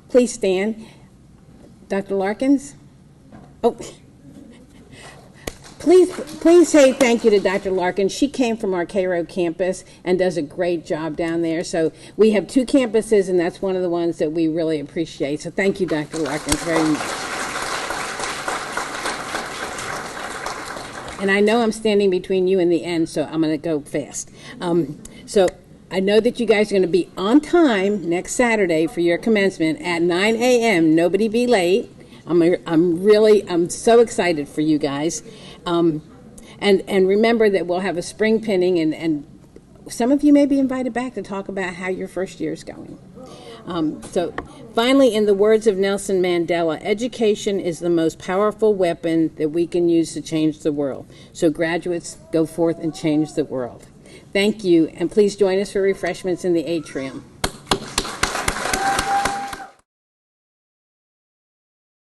please stand. Dr. Larkins? Oh, please say thank you to Dr. Larkins. She came from our Cairo campus and does a great job down there. So we have 2 campuses, and that's one of the ones that we really appreciate. So thank you, Dr. Larkins, very much. And I know I'm standing between you and the end, so I'm going to go fast. So I know that you guys are going to be on time next Saturday for your commencement at 9 a.m. Nobody be late. I'm so excited for you guys. And remember that we'll have a spring pinning, and some of you may be invited back to talk about how your first year is going. So finally, in the words of Nelson Mandela, education is the most powerful weapon that we can use to change the world. So graduates, go forth and change the world. Thank you, and please join us for refreshments in the atrium.